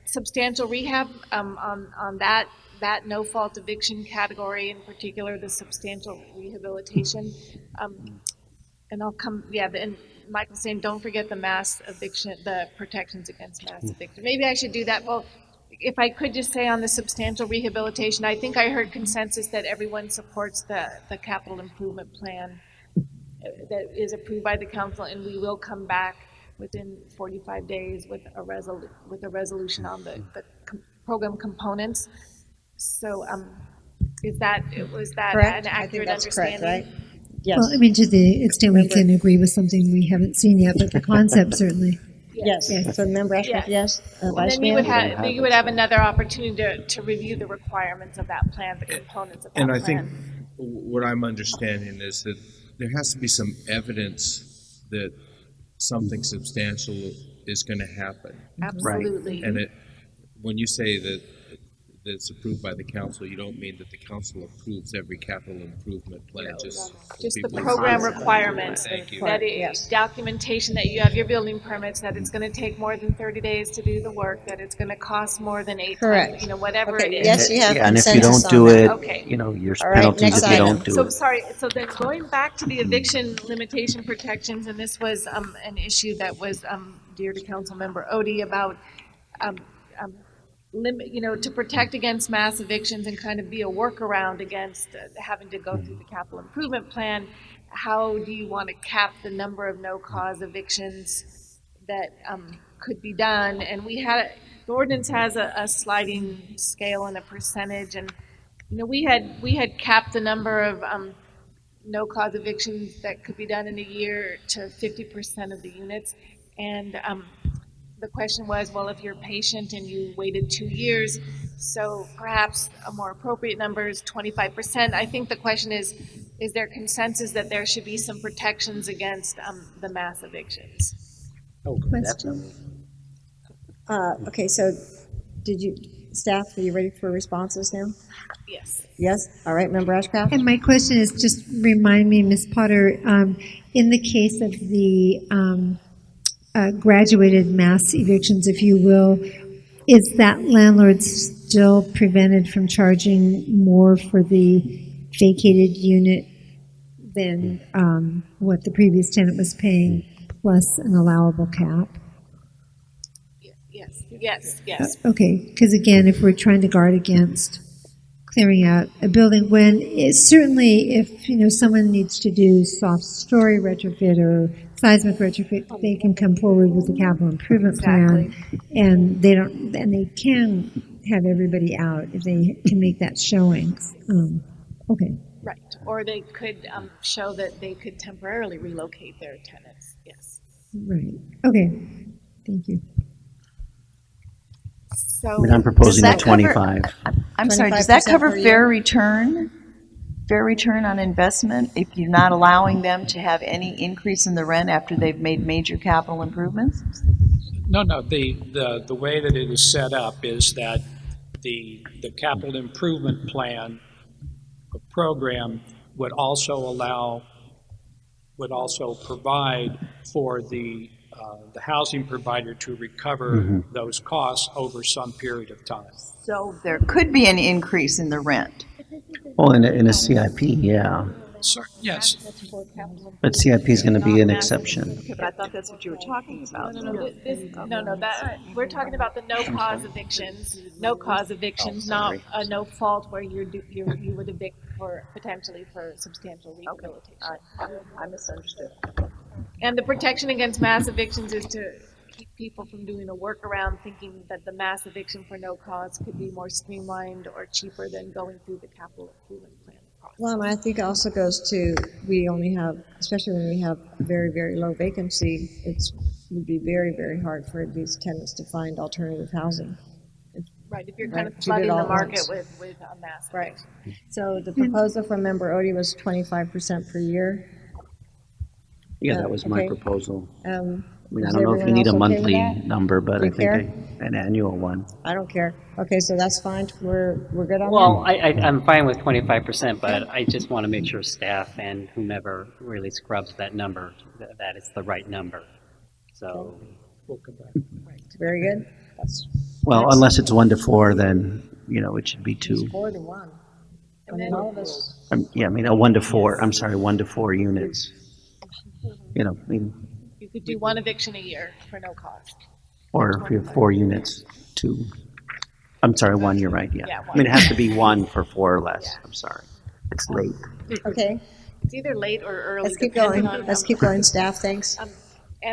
Substantial rehab, on that no-fault eviction category in particular, the substantial rehabilitation. And I'll come, yeah, and Michael's saying, don't forget the mass eviction, the protections against mass eviction. Maybe I should do that. Well, if I could just say on the substantial rehabilitation, I think I heard consensus that everyone supports the capital improvement plan that is approved by the council, and we will come back within 45 days with a resolution on the program components. So, was that Correct? an I think accurate that's understanding? correct, right? Yes. Well, I mean, to the extent we can agree with something we haven't seen yet, but the concept certainly. Yes. Yes. So Member Ashworth, yes. And Vice then you Mayor? would have another opportunity to review the requirements of that plan, the components of that And plan. I think what I'm understanding is that there has to be some evidence that something substantial is going to happen. Absolutely. And when you say that it's approved by the council, you don't mean that the council approves every capital improvement plan. Just the program requirements. Thank you. That documentation that you have your building permits, that it's going to take more than 30 days to do the work, that it's going to cost more than 8 Correct. times, whatever Okay, it is. yes, you have Yeah, and if you consensus don't on do that. it, Okay. there's All right, penalties next if you item. don't do So it. sorry. So then going back to the eviction limitation protections, and this was an issue that was dear to Council Member Odie about to protect against mass evictions and kind of be a workaround against having to go through the capital improvement plan. How do you want to cap the number of no-cause evictions that could be done? And the ordinance has a sliding scale and a percentage, and we had capped the number of no-cause evictions that could be done in a year to 50% of the units, and the question was, well, if you're patient and you waited 2 years, so perhaps a more appropriate number is 25%. I think the question is there consensus that there should be some protections against the mass evictions? Oh, Question? Okay, so staff, are you ready for responses now? Yes. Yes? All right, Member Ashcraft? And my question is, just remind me, Ms. Potter, in the case of the graduated mass evictions, if you will, is that landlord still prevented from charging more for the vacated unit than what the previous tenant was paying plus an allowable cap? Yes. Okay, because again, if we're trying to guard against clearing out a building, when certainly if someone needs to do soft story retrofit or seismic retrofit, they can come forward with the capital improvement plan, and they can have everybody out if they can make that showing. Okay. Right. Or they could show that they could temporarily relocate their tenants. Yes. Right. Okay. Thank you. So I'm proposing Does at that cover- 25. I'm sorry, does that 25% cover per year? fair return on investment if you're not allowing them to have any increase in the rent after they've made major capital improvements? No. The way that it is set up is that the capital improvement plan program would also provide for the housing provider to recover those costs over some period of time. So there could be an increase in the rent. Well, in a CIP, yeah. Yes. But CIP is going to be an exception. But I thought that's what you were talking about. We're talking about the no-cause evictions. No-cause evictions, not a no-fault where you would evict potentially for substantial rehabilitation. I misunderstood. And the protection against mass evictions is to keep people from doing a workaround, thinking that the mass eviction for no cause could be more streamlined or cheaper than going through the capital improvement plan process. Well, and I think it also goes to, we only have, especially when we have very, very low vacancy, it would be very, very hard for these tenants to find alternative housing. Right, if you're kind of to do it flooding all the at market once. with a mass Right. eviction. So the proposal from Member Odie was 25% per year. Yeah, that was my Okay. proposal. I Is don't know if everyone you need a else okay with monthly that? number, but Do I you think care? an annual one. I don't care. Okay, so that's fine. We're good on Well, that? I'm fine with 25%, but I just want to make sure staff and whomever really scrubs that number, that it's the right number. So, We'll come back. Very good. That's Well, unless it's 1 to 4, then, it should be 2. 4 to 1. And I mean, then- all of us, Yeah, I mean, a 1 to 4, I'm sorry, 1 to 4 units. I mean, You could do one eviction a year for no cost. or if you have 4 units, 2. I'm sorry, 1, you're right, yeah. Yeah, I mean, it one. has to be 1 for 4 or less, Yeah. I'm sorry. It's late. okay, It's either late or early. let's keep depending going, on let's how- keep going, staff, thanks.